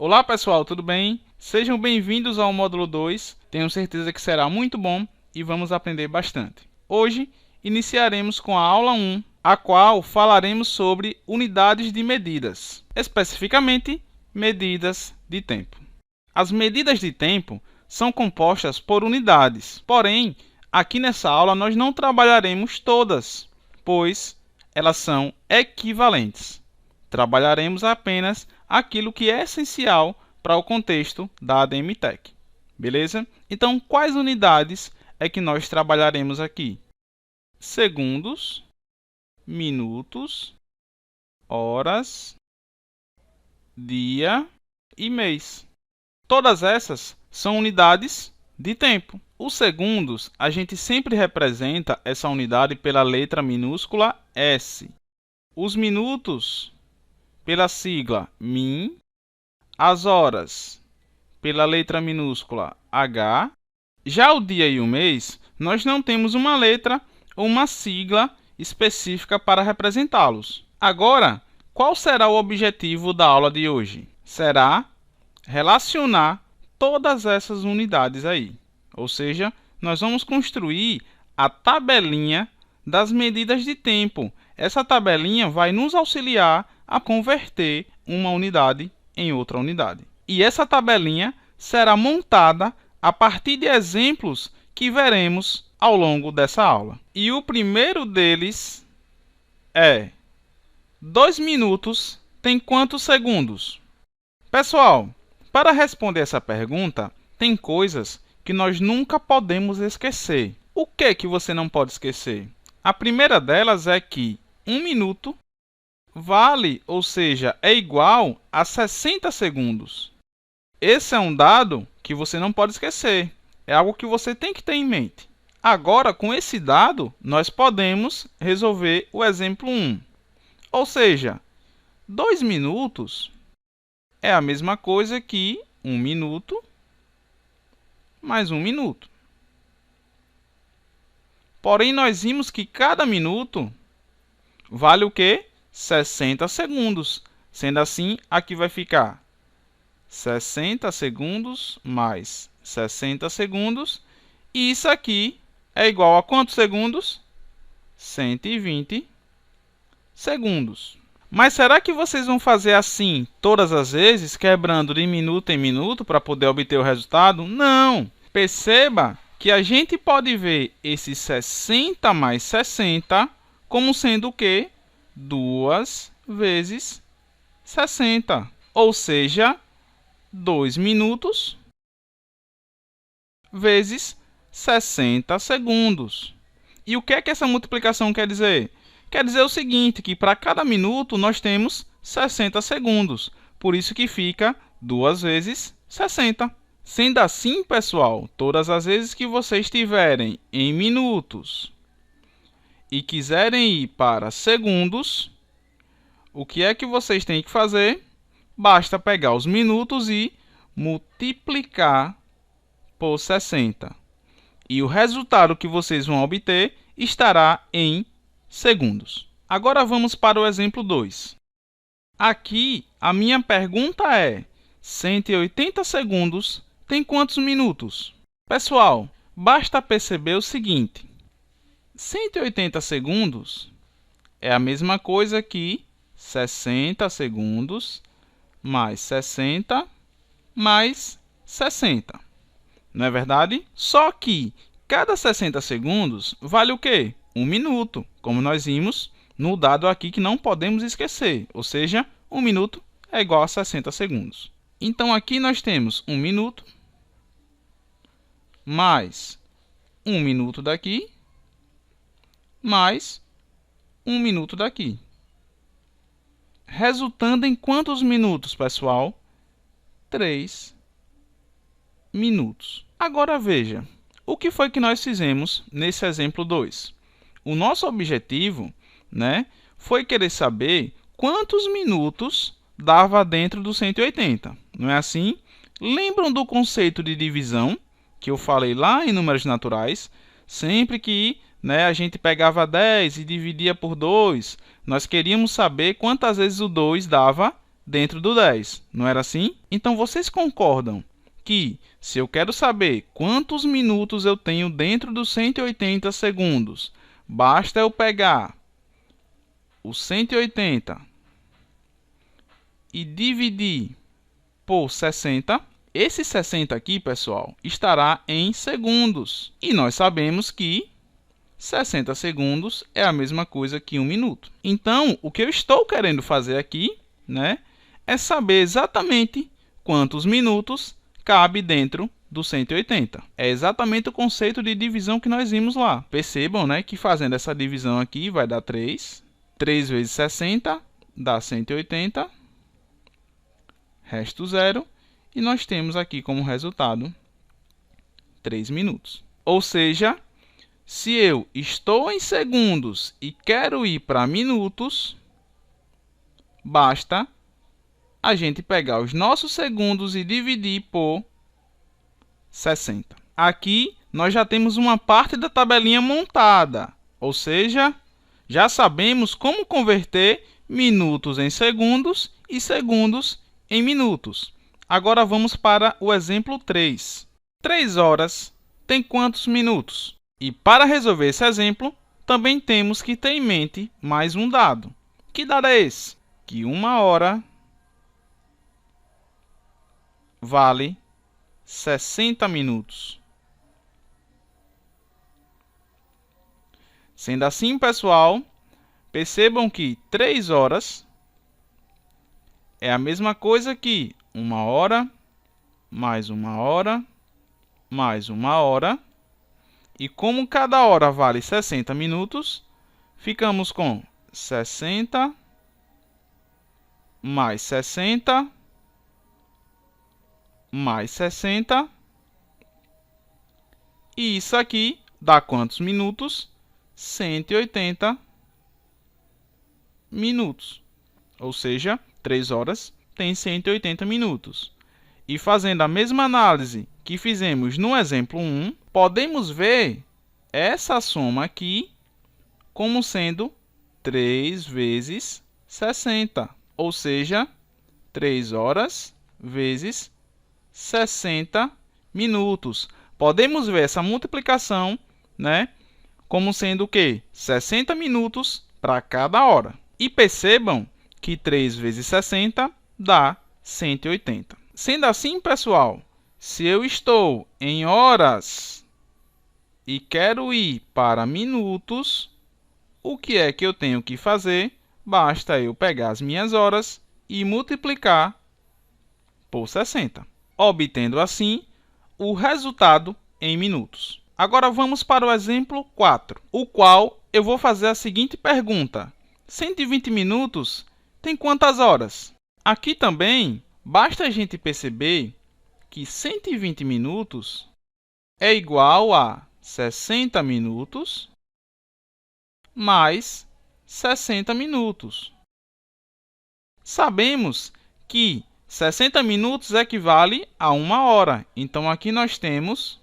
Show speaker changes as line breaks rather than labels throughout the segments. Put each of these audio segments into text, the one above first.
Olá pessoal, tudo bem? Sejam bem-vindos ao módulo 2. Tenho certeza que será muito bom e vamos aprender bastante. Hoje iniciaremos com a aula 1, a qual falaremos sobre unidades de medidas, especificamente medidas de tempo. As medidas de tempo são compostas por unidades, porém, aqui nessa aula nós não trabalharemos todas, pois elas são equivalentes. Trabalharemos apenas aquilo que é essencial para o contexto da ADM Tech. Beleza? Então, quais unidades é que nós trabalharemos aqui? Segundos, minutos, horas, dia e mês. Todas essas são unidades de tempo. Os segundos, a gente sempre representa essa unidade pela letra minúscula S. Os minutos, pela sigla min. As horas, pela letra minúscula H. Já o dia e o mês, nós não temos uma letra ou uma sigla específica para representá-los. Agora, qual será o objetivo da aula de hoje? Será relacionar todas essas unidades aí. Ou seja, nós vamos construir a tabelinha das medidas de tempo. Essa tabelinha vai nos auxiliar a converter uma unidade em outra unidade. E essa tabelinha será montada a partir de exemplos que veremos ao longo dessa aula. E o primeiro deles é: 2 minutos tem quantos segundos? Pessoal, para responder essa pergunta, tem coisas que nós nunca podemos esquecer. O que você não pode esquecer? A primeira delas é que 1 minuto vale, ou seja, é igual a 60 segundos. Esse é um dado que você não pode esquecer. É algo que você tem que ter em mente. Agora, com esse dado, nós podemos resolver o exemplo 1. Ou seja, 2 minutos é a mesma coisa que 1 minuto mais 1 minuto. Porém, nós vimos que cada minuto vale o quê? 60 segundos. Sendo assim, aqui vai ficar 60 segundos mais 60 segundos. E isso aqui é igual a quantos segundos? 120 segundos. Mas será que vocês vão fazer assim todas as vezes, quebrando de minuto em minuto para poder obter o resultado? Não! Perceba que a gente pode ver esse 60 mais 60 como sendo o quê? 2 vezes 60, ou seja, 2 minutos vezes 60 segundos. E o que é que essa multiplicação quer dizer? Quer dizer o seguinte, que para cada minuto nós temos 60 segundos, por isso que fica 2 vezes 60. Sendo assim, pessoal, todas as vezes que vocês estiverem em minutos e quiserem ir para segundos, o que é que vocês têm que fazer? Basta pegar os minutos e multiplicar por 60. E o resultado que vocês vão obter estará em segundos. Agora vamos para o exemplo 2. Aqui a minha pergunta é: 180 segundos tem quantos minutos? Pessoal, basta perceber o seguinte: 180 segundos é a mesma coisa que 60 segundos mais 60 mais 60. Não é verdade? Só que cada 60 segundos vale o quê? 1 minuto, como nós vimos no dado aqui que não podemos esquecer. Ou seja, 1 minuto é igual a 60 segundos. Então, aqui nós temos 1 minuto mais 1 minuto daqui mais 1 minuto daqui. Resultando em quantos minutos, pessoal? 3 minutos. Agora veja, o que foi que nós fizemos nesse exemplo 2? O nosso objetivo, foi querer saber quantos minutos dava dentro do 180. Não é assim? Lembram do conceito de divisão que eu falei lá em números naturais? Sempre que a gente pegava 10 e dividia por 2, nós queríamos saber quantas vezes o 2 dava dentro do 10. Não era assim? Então, vocês concordam que, se eu quero saber quantos minutos eu tenho dentro dos 180 segundos, basta eu pegar os 180 e dividir por 60. Esse 60 aqui, pessoal, estará em segundos. E nós sabemos que 60 segundos é a mesma coisa que 1 minuto. Então, o que eu estou querendo fazer aqui, é saber exatamente quantos minutos cabe dentro do 180. É exatamente o conceito de divisão que nós vimos lá. Percebam, que fazendo essa divisão aqui vai dar 3. 3 vezes 60 dá 180. Resto 0. E nós temos aqui como resultado 3 minutos. Ou seja, se eu estou em segundos e quero ir para minutos, basta a gente pegar os nossos segundos e dividir por 60. Aqui nós já temos uma parte da tabelinha montada, ou seja, já sabemos como converter minutos em segundos e segundos em minutos. Agora vamos para o exemplo 3. 3 horas tem quantos minutos? E para resolver esse exemplo, também temos que ter em mente mais um dado. Que dado é esse? Que 1 hora vale 60 minutos. Sendo assim, pessoal, percebam que 3 horas é a mesma coisa que 1 hora, mais 1 hora, mais 1 hora. E como cada hora vale 60 minutos, ficamos com 60 mais 60 mais 60. E isso aqui dá quantos minutos? 180 minutos. Ou seja, 3 horas tem 180 minutos. E fazendo a mesma análise que fizemos no exemplo 1, podemos ver essa soma aqui como sendo 3 vezes 60. Ou seja, 3 horas vezes 60 minutos. Podemos ver essa multiplicação, como sendo o quê? 60 minutos para cada hora. E percebam que 3 vezes 60 dá 180. Sendo assim, pessoal, se eu estou em horas e quero ir para minutos, o que é que eu tenho que fazer? Basta eu pegar as minhas horas e multiplicar por 60, obtendo assim o resultado em minutos. Agora vamos para o exemplo 4, o qual eu vou fazer a seguinte pergunta. 120 minutos tem quantas horas? Aqui também, basta a gente perceber que 120 minutos é igual a 60 minutos mais 60 minutos. Sabemos que 60 minutos equivale a 1 hora. Então, aqui nós temos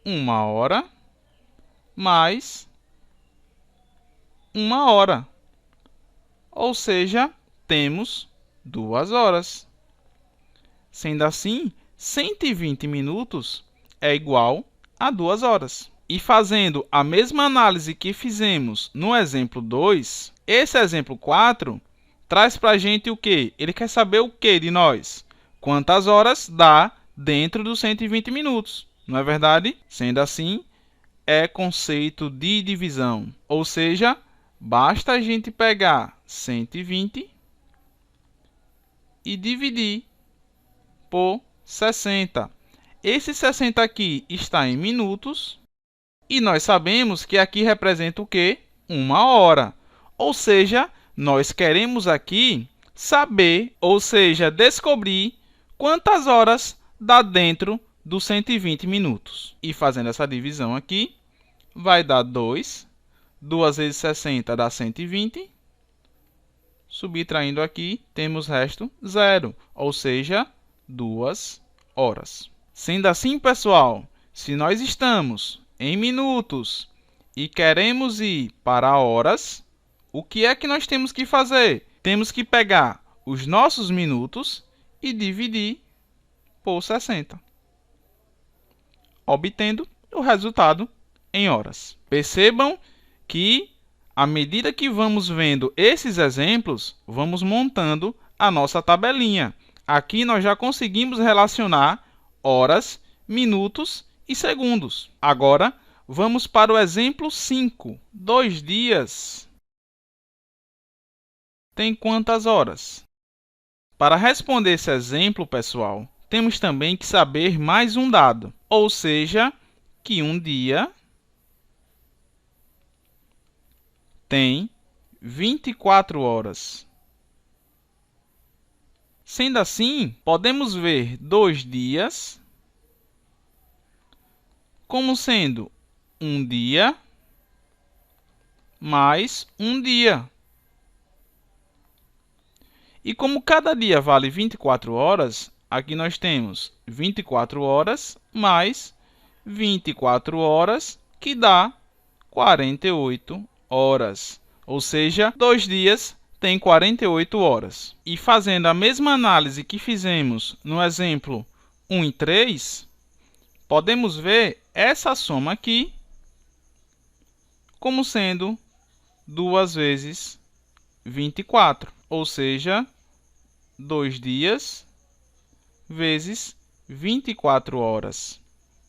1 hora mais 1 hora. Ou seja, temos 2 horas. Sendo assim, 120 minutos é igual a 2 horas. E fazendo a mesma análise que fizemos no exemplo 2, esse exemplo 4 traz para a gente o quê? Ele quer saber o quê de nós? Quantas horas dá dentro dos 120 minutos, não é verdade? Sendo assim, é conceito de divisão. Ou seja, basta a gente pegar 120 e dividir por 60. Esse 60 aqui está em minutos. E nós sabemos que aqui representa o quê? 1 hora. Ou seja, nós queremos aqui saber, ou seja, descobrir quantas horas dá dentro dos 120 minutos. E fazendo essa divisão aqui, vai dar 2. 2 vezes 60 dá 120. Subtraindo aqui, temos resto 0, ou seja, 2 horas. Sendo assim, pessoal, se nós estamos em minutos e queremos ir para horas, o que é que nós temos que fazer? Temos que pegar os nossos minutos e dividir por 60, obtendo o resultado em horas. Percebam que, à medida que vamos vendo esses exemplos, vamos montando a nossa tabelinha. Aqui nós já conseguimos relacionar horas, minutos e segundos. Agora, vamos para o exemplo 5. 2 dias tem quantas horas? Para responder esse exemplo, pessoal, temos também que saber mais um dado, ou seja, que um dia tem 24 horas. Sendo assim, podemos ver 2 dias como sendo um dia mais um dia. E como cada dia vale 24 horas, aqui nós temos 24 horas mais 24 horas, que dá 48 horas. Ou seja, 2 dias tem 48 horas. E fazendo a mesma análise que fizemos no exemplo 1 e 3, podemos ver essa soma aqui como sendo 2 vezes 24, ou seja, 2 dias vezes 24 horas,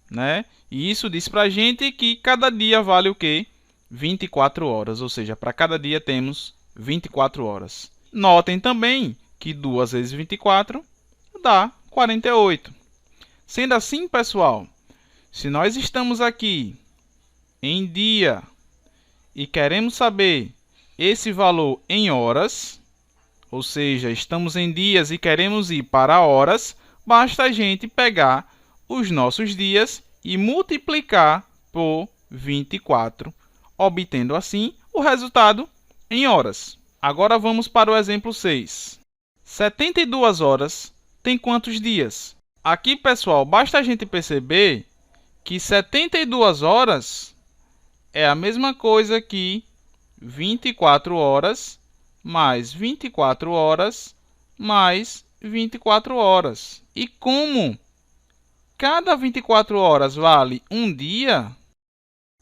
né? E isso diz para a gente que cada dia vale o quê? 24 horas, ou seja, para cada dia temos 24 horas. Notem também que 2 vezes 24 dá 48. Sendo assim, pessoal, se nós estamos aqui em dia e queremos saber esse valor em horas, ou seja, estamos em dias e queremos ir para horas, basta a gente pegar os nossos dias e multiplicar por 24, obtendo assim o resultado em horas. Agora vamos para o exemplo 6. 72 horas tem quantos dias? Aqui, pessoal, basta a gente perceber que 72 horas é a mesma coisa que 24 horas mais 24 horas mais 24 horas. E como cada 24 horas vale um dia,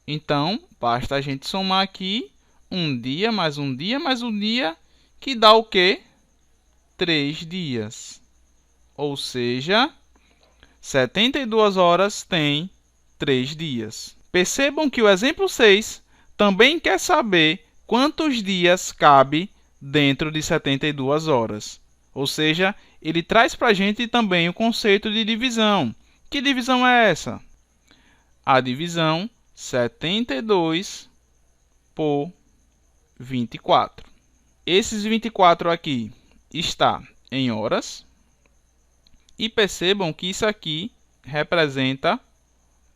então basta a gente somar aqui um dia mais um dia mais um dia, que dá o quê? 3 dias. Ou seja, 72 horas tem 3 dias. Percebam que o exemplo 6 também quer saber quantos dias cabe dentro de 72 horas. Ou seja, ele traz para a gente também o conceito de divisão. Que divisão é essa? A divisão 72 por 24. Esses 24 aqui está em horas. E percebam que isso aqui representa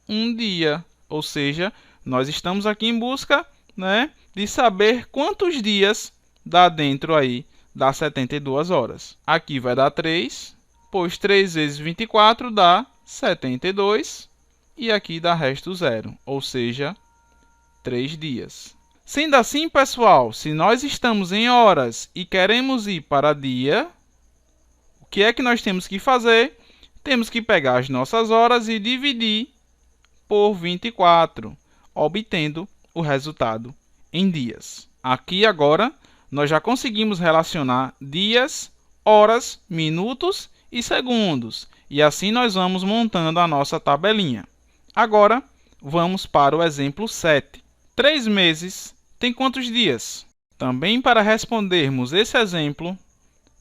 um dia. Ou seja, nós estamos aqui em busca, né, de saber quantos dias dá dentro aí das 72 horas. Aqui vai dar 3, pois 3 vezes 24 dá 72. E aqui dá resto 0, ou seja, 3 dias. Sendo assim, pessoal, se nós estamos em horas e queremos ir para dia, o que é que nós temos que fazer? Temos que pegar as nossas horas e dividir por 24, obtendo o resultado em dias. Aqui agora nós já conseguimos relacionar dias, horas, minutos e segundos. E assim nós vamos montando a nossa tabelinha. Agora vamos para o exemplo 7. 3 meses tem quantos dias? Também para respondermos esse exemplo,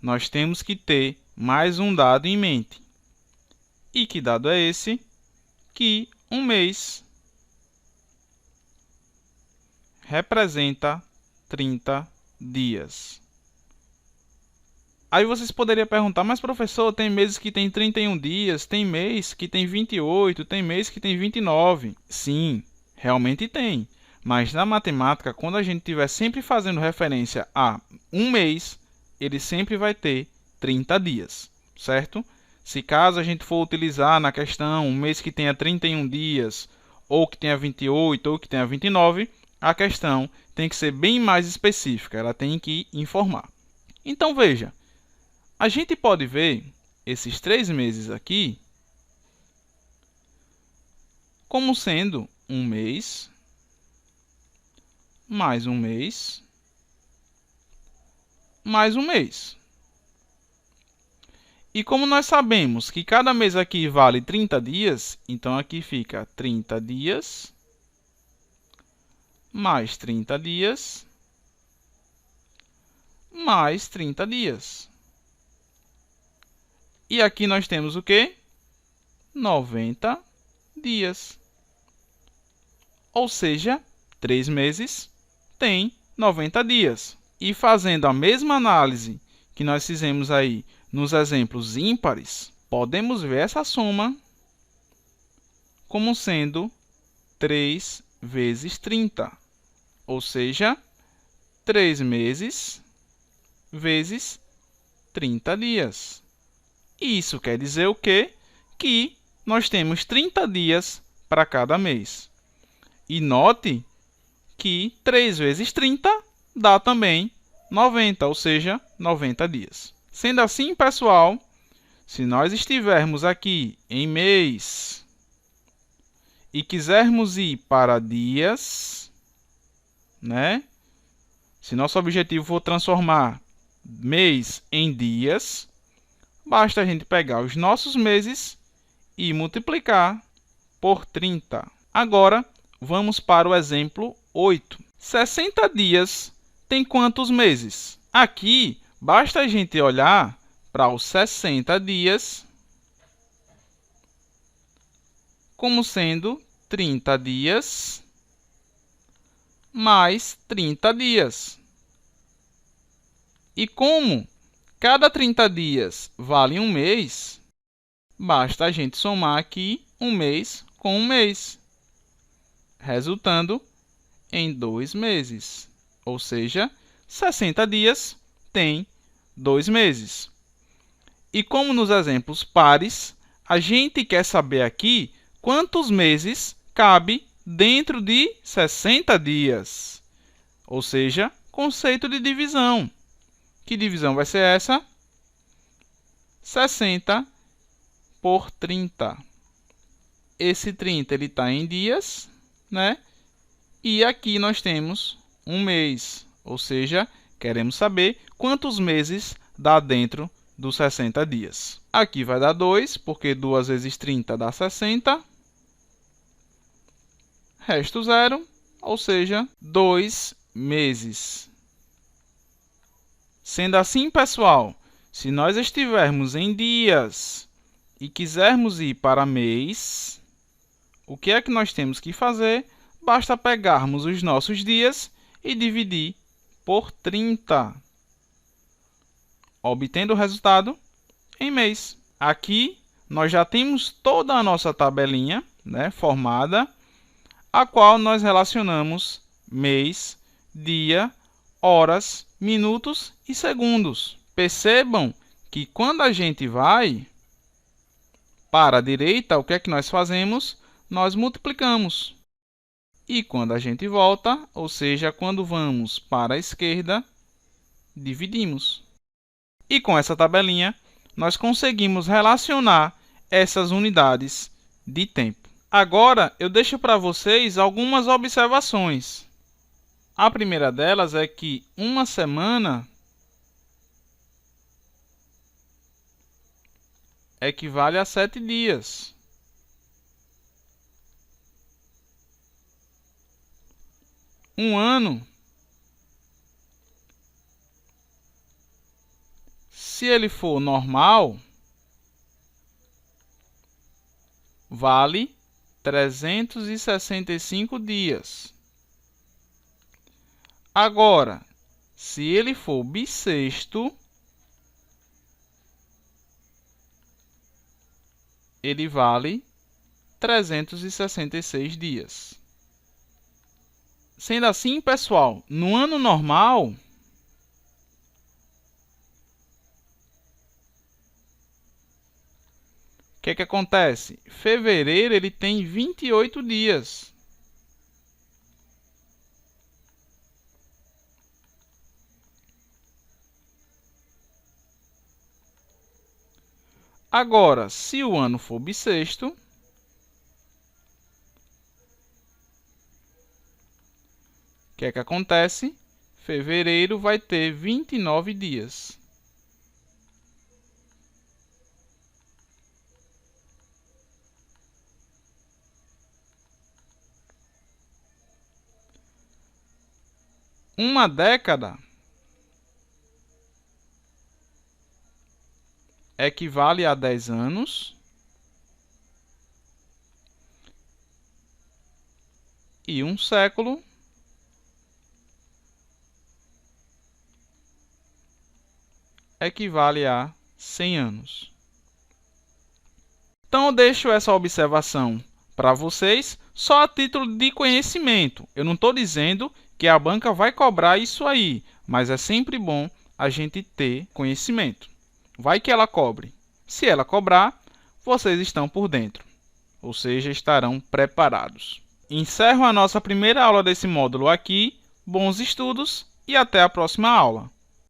nós temos que ter mais um dado em mente. E que dado é esse? Que um mês representa 30 dias. Aí vocês poderiam perguntar, mas professor, tem meses que tem 31 dias, tem mês que tem 28, tem mês que tem 29. Sim, realmente tem. Mas na matemática, quando a gente estiver sempre fazendo referência a um mês, ele sempre vai ter 30 dias, certo? Se caso a gente for utilizar na questão um mês que tenha 31 dias, ou que tenha 28, ou que tenha 29, a questão tem que ser bem mais específica, ela tem que informar. Então veja, A gente pode ver esses 3 meses aqui como sendo um mês, mais um mês, mais um mês. E como nós sabemos que cada mês aqui vale 30 dias, então aqui fica 30 dias, mais 30 dias, mais 30 dias. E aqui nós temos o quê? 90 dias. Ou seja, 3 meses tem 90 dias. E fazendo a mesma análise que nós fizemos aí nos exemplos ímpares, podemos ver essa soma como sendo 3 vezes 30, ou seja, 3 meses vezes 30 dias. E isso quer dizer o quê? Que nós temos 30 dias para cada mês. E note que 3 vezes 30 dá também 90, ou seja, 90 dias. Sendo assim, pessoal, se nós estivermos aqui em mês e quisermos ir para dias, né? Se nosso objetivo for transformar mês em dias, basta a gente pegar os nossos meses e multiplicar por 30. Agora, vamos para o exemplo 8. 60 dias tem quantos meses? Aqui, basta a gente olhar para os 60 dias como sendo 30 dias mais 30 dias. E como cada 30 dias vale um mês, basta a gente somar aqui um mês com um mês, resultando em 2 meses. Ou seja, 60 dias tem 2 meses. E como nos exemplos pares, a gente quer saber aqui quantos meses cabe dentro de 60 dias. Ou seja, conceito de divisão. Que divisão vai ser essa? 60 por 30. Esse 30 ele está em dias, né? E aqui nós temos um mês, ou seja, queremos saber quantos meses dá dentro dos 60 dias. Aqui vai dar 2, porque 2 vezes 30 dá 60. Resto 0, ou seja, 2 meses. Sendo assim, pessoal, se nós estivermos em dias e quisermos ir para mês, o que é que nós temos que fazer? Basta pegarmos os nossos dias e dividir por 30, obtendo o resultado em mês. Aqui nós já temos toda a nossa tabelinha, né, formada, a qual nós relacionamos mês, dia, horas, minutos e segundos. Percebam que quando a gente vai para a direita, o que é que nós fazemos? Nós multiplicamos. E quando a gente volta, ou seja, quando vamos para a esquerda, dividimos. E com essa tabelinha, nós conseguimos relacionar essas unidades de tempo. Agora, eu deixo para vocês algumas observações. A primeira delas é que uma semana equivale a 7 dias. Um ano, se ele for normal, vale 365 dias. Agora, se ele for bissexto, ele vale 366 dias. Sendo assim, pessoal, no ano normal, o que acontece? Fevereiro ele tem 28 dias. Agora, se o ano for bissexto, o que é que acontece? Fevereiro vai ter 29 dias. Uma década equivale a 10 anos e um século equivale a 100 anos. Então, eu deixo essa observação para vocês só a título de conhecimento. Eu não estou dizendo que a banca vai cobrar isso aí, mas é sempre bom a gente ter conhecimento. Vai que ela cobre. Se ela cobrar, vocês estão por dentro, ou seja, estarão preparados. Encerro a nossa primeira aula desse módulo aqui. Bons estudos e até a próxima aula.